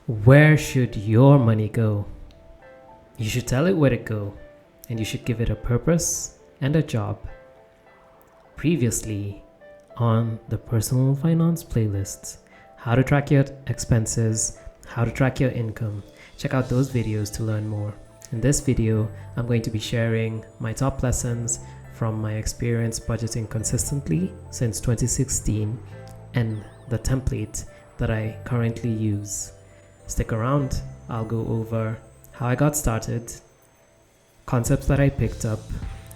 Where should your money go? You should tell it where to go, and you should give it a purpose and a job. Previously on the personal finance playlist, how to track your expenses, how to track your income. Check out those videos to learn more. In this video, I'm going to be sharing my top lessons from my experience budgeting consistently since 2016 and the template that I currently use. Stick around, I'll go over how I got started, concepts that I picked up,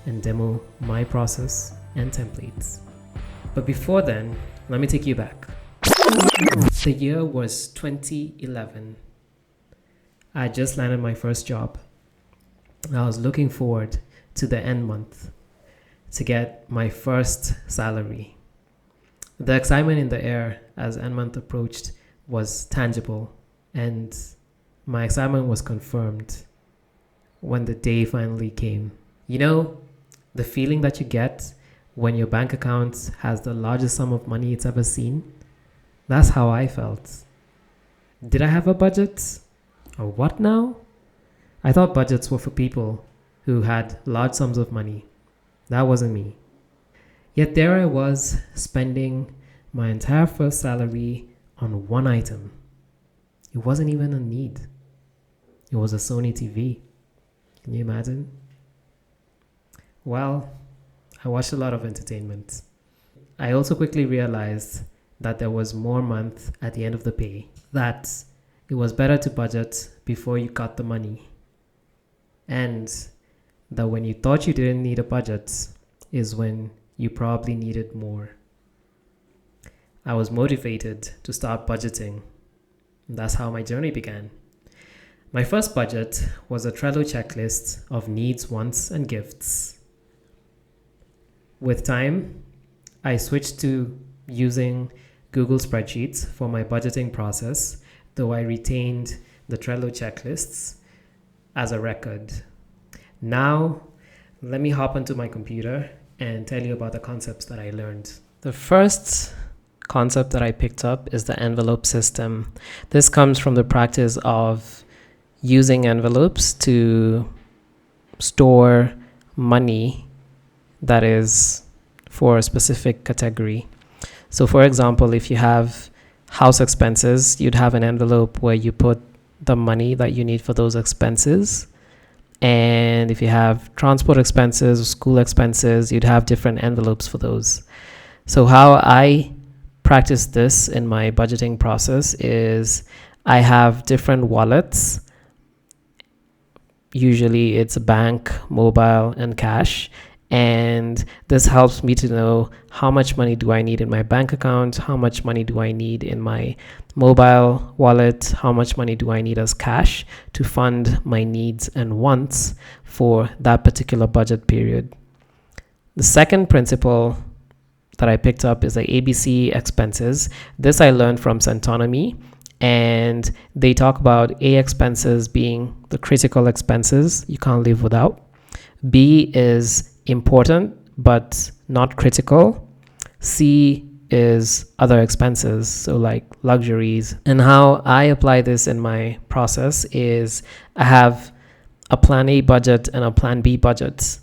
and demo my process and templates. But before then, let me take you back. The year was 2011. I just landed my first job. I was looking forward to the end month to get my first salary. The excitement in the air as end month approached was tangible, and my excitement was confirmed when the day finally came. You know, the feeling that you get when your bank account has the largest sum of money it's ever seen? That's how I felt. Did I have a budget? Or what now? I thought budgets were for people who had large sums of money. That wasn't me. Yet there I was spending my entire first salary on one item. It wasn't even a need. It was a Sony TV. Can you imagine? Well, I watched a lot of entertainment. I also quickly realized that there was more month at the end of the pay, that it was better to budget before you got the money, and that when you thought you didn't need a budget is when you probably needed more. I was motivated to start budgeting. That's how my journey began. My first budget was a Trello checklist of needs, wants, and gifts. With time, I switched to using Google spreadsheets for my budgeting process, though I retained the Trello checklists as a record. Now, let me hop onto my computer and tell you about the concepts that I learned. The first concept that I picked up is the envelope system. This comes from the practice of using envelopes to store money that is for a specific category. So for example, if you have house expenses, you'd have an envelope where you put the money that you need for those expenses. And if you have transport expenses, school expenses, you'd have different envelopes for those. So how I practice this in my budgeting process is I have different wallets. Usually it's bank, mobile, and cash. And this helps me to know how much money do I need in my bank account, how much money do I need in my mobile wallet, how much money do I need as cash to fund my needs and wants for that particular budget period. The second principle that I picked up is the ABC expenses. This I learned from Centonomy, and they talk about A expenses being the critical expenses you can't live without. B is important but not critical. C is other expenses, so like luxuries. And how I apply this in my process is I have a plan A budget and a plan B budget.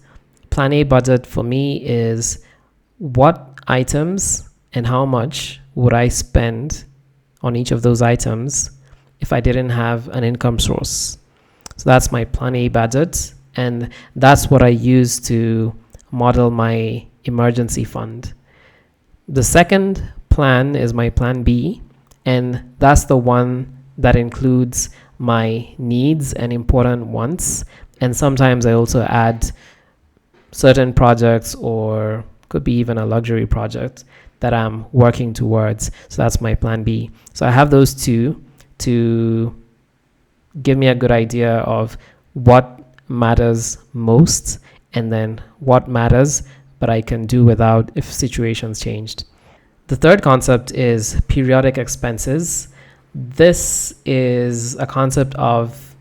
Plan A budget for me is what items and how much would I spend on each of those items if I didn't have an income source. So that's my plan A budget, and that's what I use to model my emergency fund. The second plan is my plan B, and that's the one that includes my needs and important wants. And sometimes I also add certain projects, or could be even a luxury project that I'm working towards. So that's my plan B. So I have those two to give me a good idea of what matters most and then what matters but I can do without if situations changed. The third concept is periodic expenses. This is a concept of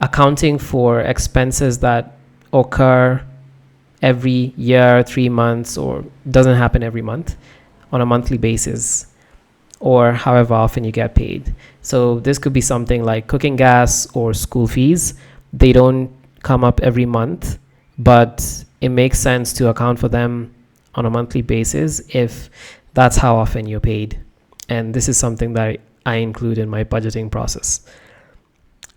accounting for expenses that occur every year, 3 months, or doesn't happen every month on a monthly basis. or however often you get paid. So this could be something like cooking gas or school fees. They don't come up every month, but it makes sense to account for them on a monthly basis if that's how often you're paid. And this is something that I include in my budgeting process.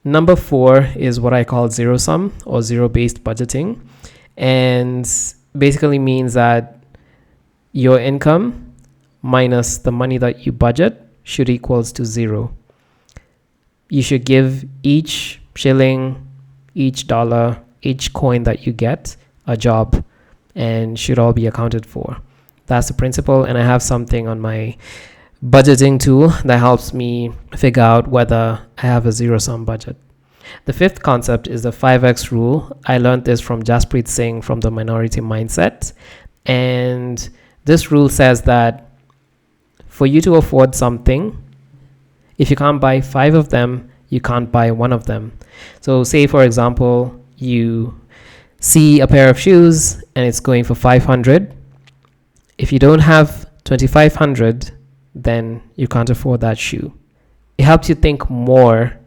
Number 4 is what I call zero sum or zero based budgeting. And basically means that your income minus the money that you budget should equals to 0. You should give each shilling, each dollar, each coin that you get a job and should all be accounted for. That's the principle. And I have something on my budgeting tool that helps me figure out whether I have a zero sum budget. The 5th concept is the 5x rule. I learned this from Jaspreet Singh from the Minority Mindset. And this rule says that for you to afford something, if you can't buy 5 of them, you can't buy 1 of them. So say, for example, you see a pair of shoes and it's going for 500. If you don't have 2,500, then you can't afford that shoe. It helps you think more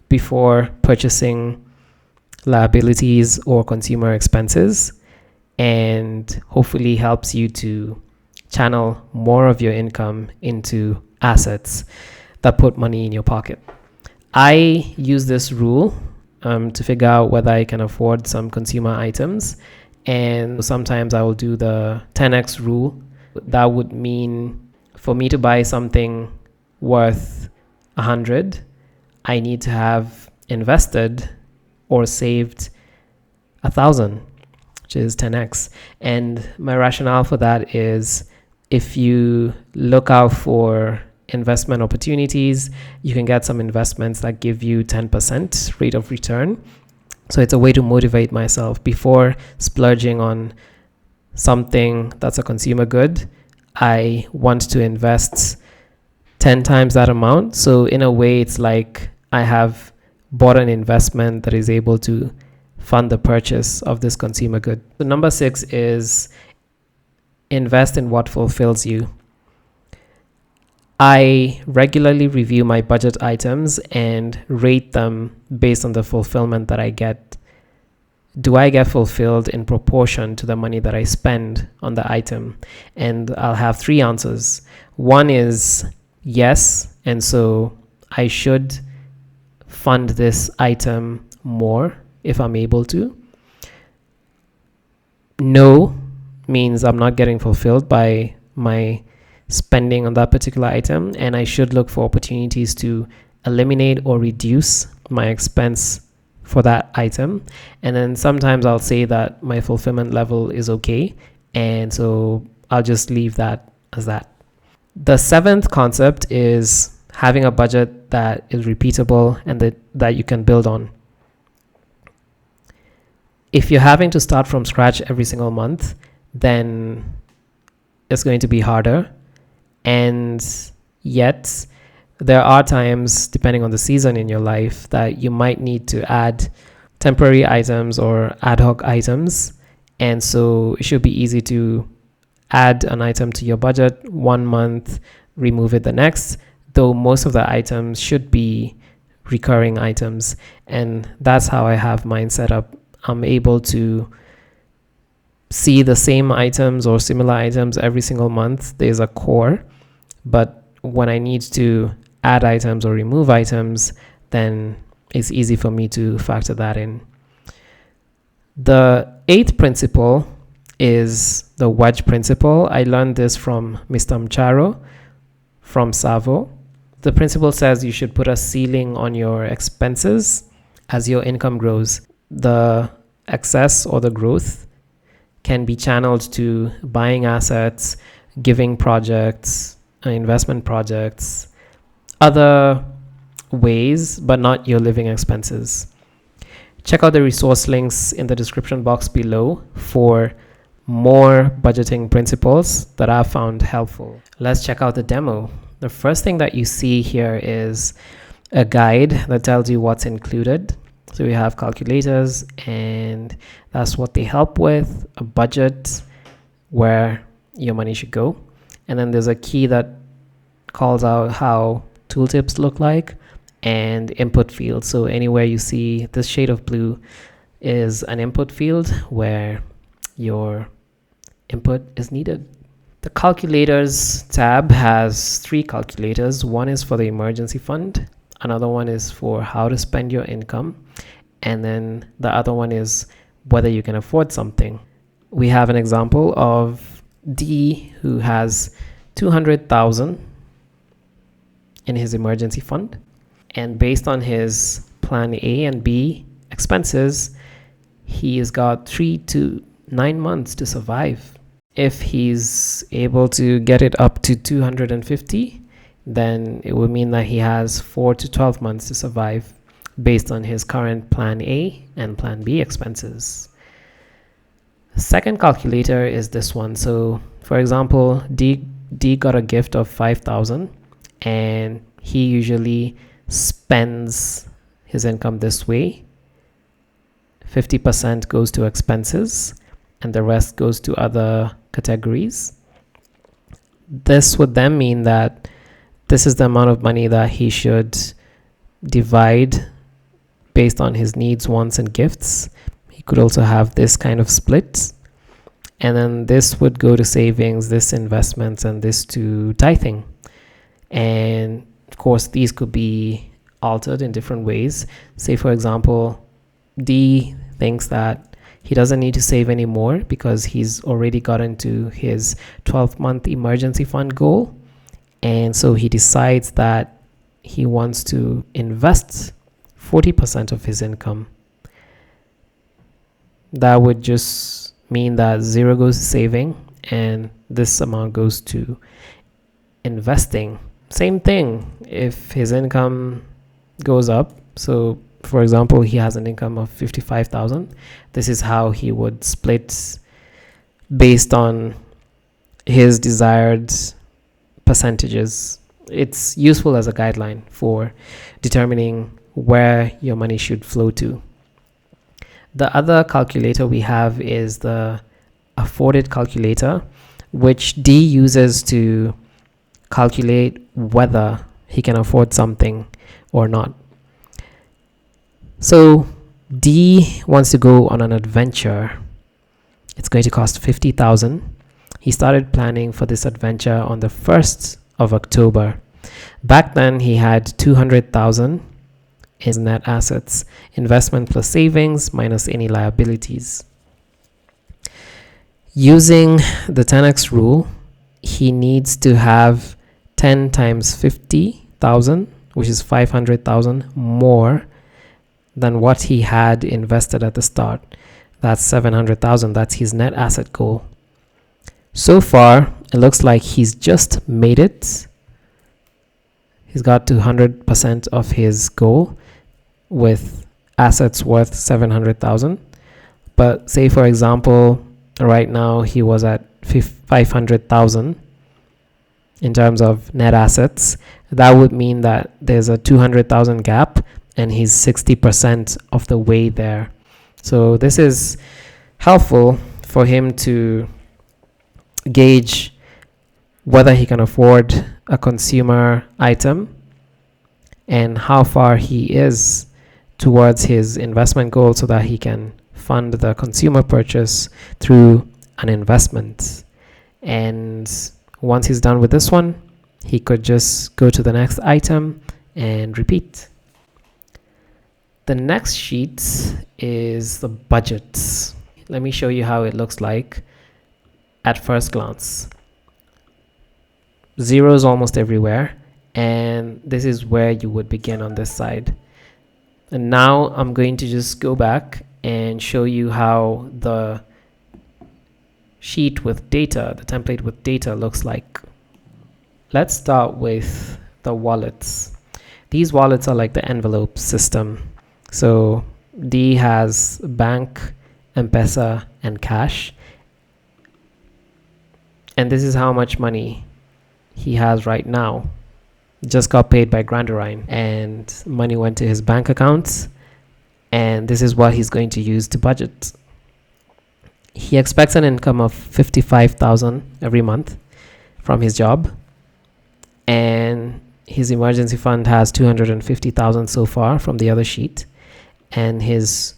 before purchasing liabilities or consumer expenses, and hopefully helps you to channel more of your income into assets that put money in your pocket. I use this rule to figure out whether I can afford some consumer items, and sometimes I will do the 10x rule. That would mean for me to buy something worth 100, I need to have invested or saved 1,000, which is 10x. And my rationale for that is if you look out for investment opportunities, you can get some investments that give you 10% rate of return. So it's a way to motivate myself before splurging on something that's a consumer good. I want to invest 10 times that amount. So in a way, it's like I have bought an investment that is able to fund the purchase of this consumer good. So number 6 is invest in what fulfills you. I regularly review my budget items and rate them based on the fulfillment that I get. Do I get fulfilled in proportion to the money that I spend on the item? And I'll have 3 answers. One is yes, and so I should fund this item more if I'm able to. No means I'm not getting fulfilled by my spending on that particular item, and I should look for opportunities to eliminate or reduce my expense for that item. And then sometimes I'll say that my fulfillment level is okay, and so I'll just leave that as that. The 7th concept is having a budget that is repeatable and that you can build on. If you're having to start from scratch every single month, then it's going to be harder. And yet there are times, depending on the season in your life, that you might need to add temporary items or ad hoc items. And so it should be easy to add an item to your budget 1 month, remove it the next, though most of the items should be recurring items. And that's how I have mine set up. I'm able to see the same items or similar items every single month. There's a core, but when I need to add items or remove items, then it's easy for me to factor that in. The 8th principle is the wedge principle. I learned this from Mr. Mcharo from Savo. The principle says you should put a ceiling on your expenses as your income grows. The excess or the growth can be channeled to buying assets, giving projects, investment projects, other ways, but not your living expenses. Check out the resource links in the description box below for more budgeting principles that I've found helpful. Let's check out the demo. The first thing that you see here is a guide that tells you what's included. So we have calculators, and that's what they help with, a budget, where your money should go. And then there's a key that calls out how tooltips look like, and input field. So anywhere you see this shade of blue is an input field where your input is needed. The calculators tab has 3 calculators. One is for the emergency fund, another one is for how to spend your income, and then the other one is whether you can afford something. We have an example of D, who has 200,000 in his emergency fund, and based on his plan A and B expenses, he has got 3 to 9 months to survive. If he's able to get it up to 250, then it would mean that he has 4 to 12 months to survive based on his current plan A and plan B expenses. The second calculator is this one. So for example, D got a gift of 5,000 and he usually spends his income this way. 50% goes to expenses and the rest goes to other categories. This would then mean that this is the amount of money that he should divide based on his needs, wants, and gifts. He could also have this kind of split, and then this would go to savings, this investments, and this to tithing. And of course, these could be altered in different ways. Say, for example, D thinks that he doesn't need to save anymore because he's already gotten to his 12-month emergency fund goal. And so he decides that he wants to invest 40% of his income. That would just mean that 0 goes to saving and this amount goes to investing. Same thing if his income goes up. So for example, he has an income of 55,000. This is how he would split based on his desired percentages. It's useful as a guideline for determining where your money should flow to. The other calculator we have is the afforded calculator, which D uses to calculate whether he can afford something or not. So D wants to go on an adventure. It's going to cost 50,000. He started planning for this adventure on the 1st of October. Back then he had 200,000 in net assets, investment plus savings minus any liabilities. Using the 10x rule, he needs to have 10 times 50,000, which is 500,000 more than what he had invested at the start. That's 700,000. That's his net asset goal. So far, it looks like he's just made it. He's got to 100% of his goal with assets worth 700,000. But say, for example, right now he was at 500,000 in terms of net assets. That would mean that there's a 200,000 gap and he's 60% of the way there. So this is helpful for him to gauge whether he can afford a consumer item and how far he is towards his investment goal so that he can fund the consumer purchase through an investment. And once he's done with this one, he could just go to the next item and repeat. The next sheet is the budget. Let me show you how it looks like at first glance. Zeros almost everywhere, and this is where you would begin on this side. And now I'm going to just go back and show you how the sheet with data, the template with data, looks like. Let's start with the wallets. These wallets are like the envelope system. So D has bank, M-Pesa, and cash. And this is how much money he has right now. Just got paid by Grandarine and money went to his bank accounts. And this is what he's going to use to budget. He expects an income of 55,000 every month from his job. and his emergency fund has 250,000 so far from the other sheet, and his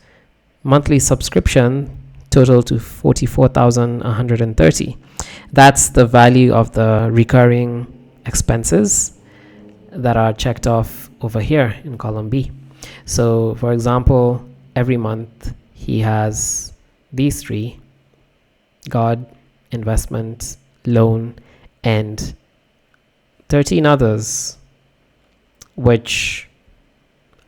monthly subscription total to 44,130. That's the value of the recurring expenses that are checked off over here in column B. So for example, every month he has these three: God, investment, loan, and 13 others which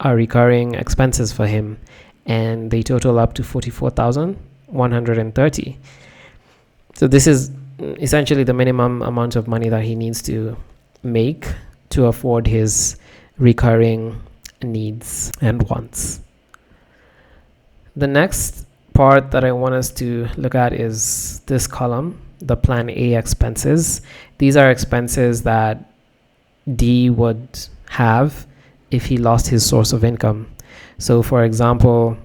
are recurring expenses for him, and they total up to 44,130. So this is essentially the minimum amount of money that he needs to make to afford his recurring needs and wants. The next part that I want us to look at is this column, the plan A expenses. These are expenses that D would have if he lost his source of income. So for example,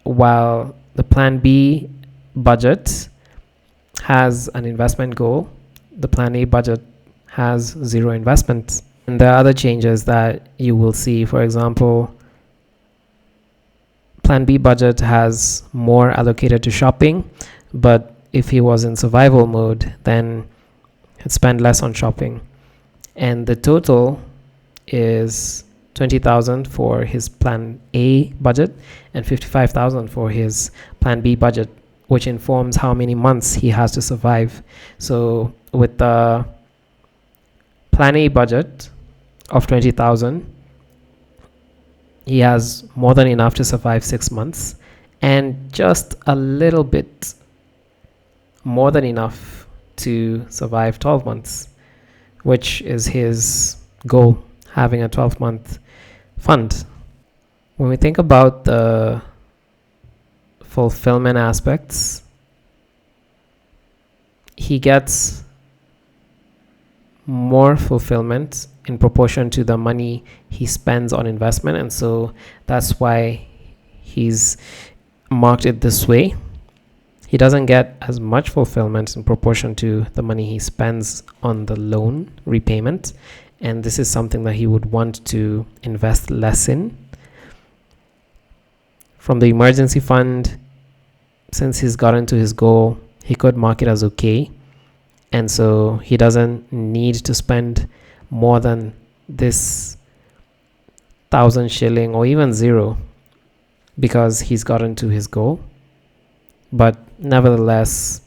while the plan B budget has an investment goal, the plan A budget has zero investment. And there are other changes that you will see. For example, plan B budget has more allocated to shopping, but if he was in survival mode, then he'd spend less on shopping. And the total is 20,000 for his plan A budget and 55,000 for his plan B budget, which informs how many months he has to survive. So with the plan A budget of 20,000, he has more than enough to survive 6 months, and just a little bit more than enough to survive 12 months, which is his goal, having a 12-month fund. When we think about the fulfillment aspects, he gets more fulfillment in proportion to the money he spends on investment, and so that's why he's marked it this way. He doesn't get as much fulfillment in proportion to the money he spends on the loan repayment, and this is something that he would want to invest less in. From the emergency fund, since he's gotten to his goal, he could mark it as okay, and so he doesn't need to spend more than this 1,000 shilling or even zero because he's gotten to his goal. But nevertheless,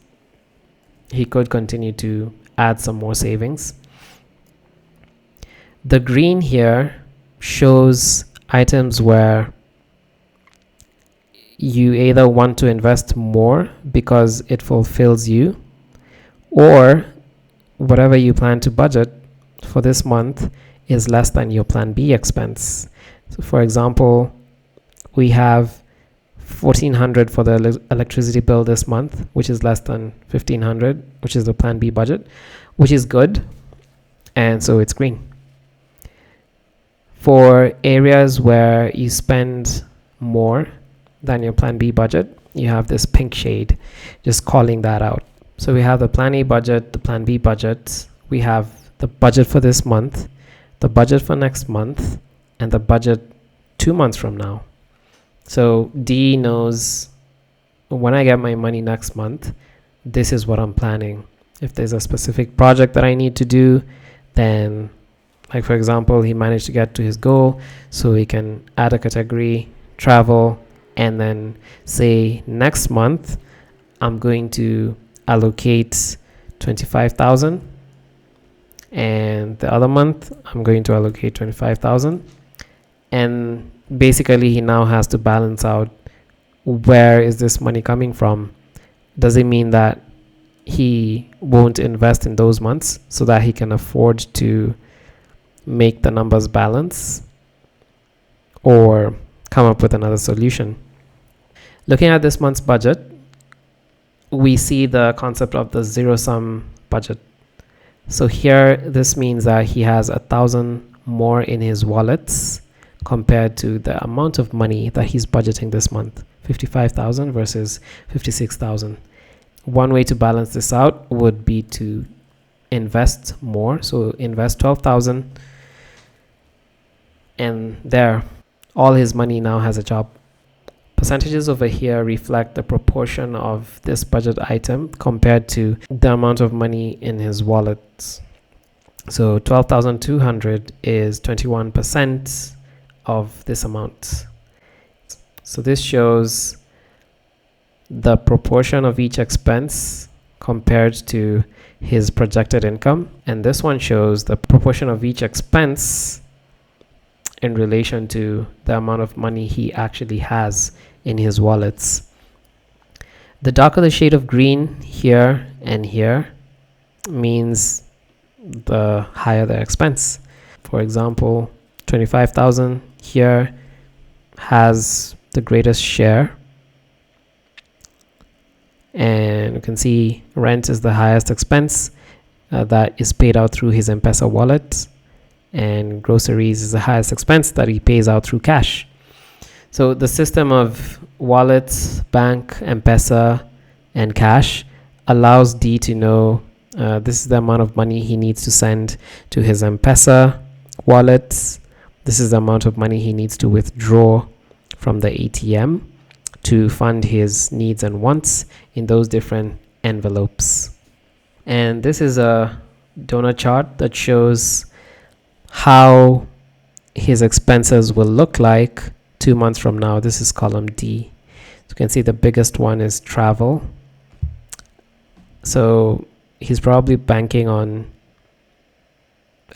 he could continue to add some more savings. The green here shows items where you either want to invest more because it fulfills you, or whatever you plan to budget for this month is less than your plan B expense. So for example, we have 1,400 for the electricity bill this month, which is less than 1,500, which is the plan B budget, which is good, and so it's green. For areas where you spend more than your plan B budget, you have this pink shade just calling that out. So we have the plan A budget, the plan B budget, we have the budget for this month, the budget for next month, and the budget 2 months from now. So D knows when I get my money next month, this is what I'm planning. If there's a specific project that I need to do, then, like for example, he managed to get to his goal, so he can add a category, travel, and then say next month I'm going to allocate 25,000, and the other month I'm going to allocate 25,000, and basically he now has to balance out where is this money coming from. Does it mean that he won't invest in those months so that he can afford to make the numbers balance, or come up with another solution? Looking at this month's budget, we see the concept of the zero-sum budget. So here, this means that he has 1,000 more in his wallets compared to the amount of money that he's budgeting this month, 55,000 versus 56,000. One way to balance this out would be to invest more. So invest 12,000, and there, all his money now has a job. Percentages over here reflect the proportion of this budget item compared to the amount of money in his wallet. So 12,200 is 21% of this amount. So this shows the proportion of each expense compared to his projected income. And this one shows the proportion of each expense in relation to the amount of money he actually has in his wallets. The darker the shade of green here and here means the higher the expense. For example, 25,000 here has the greatest share, and you can see rent is the highest expense that is paid out through his M-Pesa wallet, and groceries is the highest expense that he pays out through cash. So the system of wallets, bank, M-Pesa, and cash allows D to know this is the amount of money he needs to send to his M-Pesa wallets. This is the amount of money he needs to withdraw from the ATM to fund his needs and wants in those different envelopes. And this is a donut chart that shows how his expenses will look like 2 months from now. This is column D. So you can see the biggest one is travel. So he's probably banking on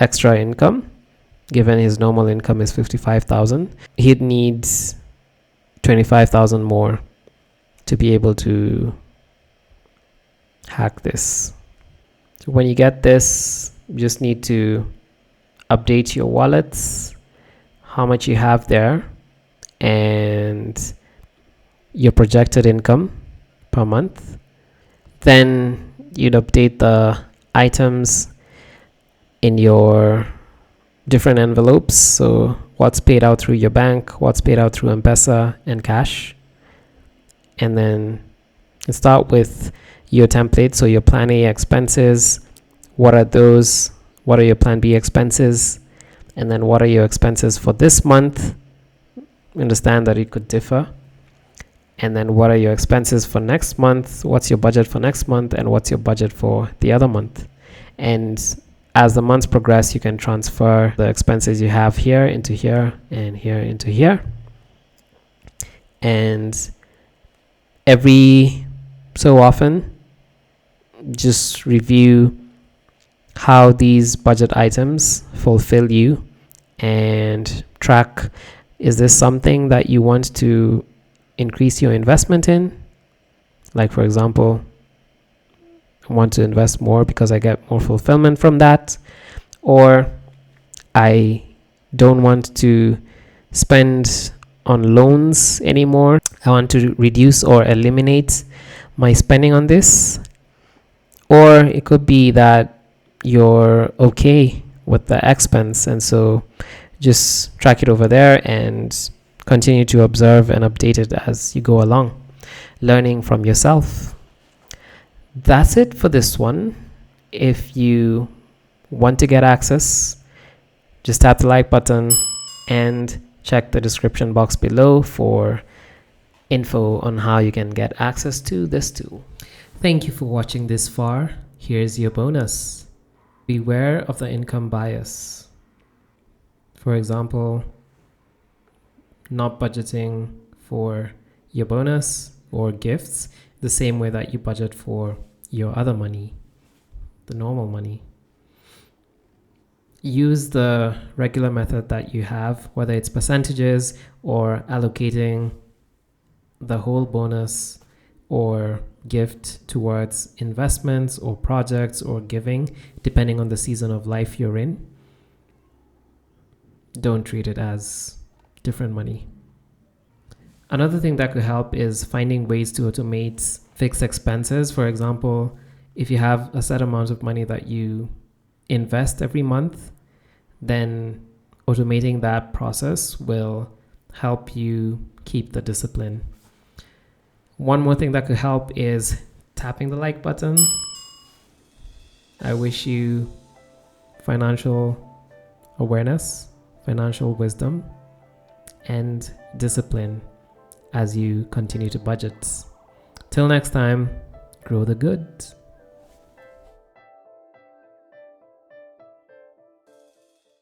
extra income. Given his normal income is 55,000, he'd need 25,000 more to be able to hack this. So when you get this, you just need to update your wallets, how much you have there, and your projected income per month. Then you'd update the items in your different envelopes. So what's paid out through your bank, what's paid out through M-Pesa and cash. And then you start with your template. So your plan A expenses, what are those? What are your plan B expenses? And then what are your expenses for this month? Understand that it could differ. And then what are your expenses for next month? What's your budget for next month? And what's your budget for the other month? And as the months progress, you can transfer the expenses you have here into here and here into here. And every so often, just review how these budget items fulfill you and track, is this something that you want to increase your investment in? Like, for example, I want to invest more because I get more fulfillment from that, or I don't want to spend on loans anymore. I want to reduce or eliminate my spending on this. Or it could be that you're okay with the expense, and so just track it over there and continue to observe and update it as you go along, learning from yourself. That's it for this one. If you want to get access, just tap the like button and check the description box below for info on how you can get access to this tool. Thank you for watching this far. Here's your bonus. Beware of the income bias. For example, not budgeting for your bonus or gifts the same way that you budget for your other money, the normal money. Use the regular method that you have, whether it's percentages or allocating the whole bonus or gift towards investments or projects or giving, depending on the season of life you're in. Don't treat it as different money. Another thing that could help is finding ways to automate fixed expenses. For example, if you have a set amount of money that you invest every month, then automating that process will help you keep the discipline. One more thing that could help is tapping the like button I wish you financial awareness, financial wisdom, and discipline as you continue to budget. Till next time, grow the goods.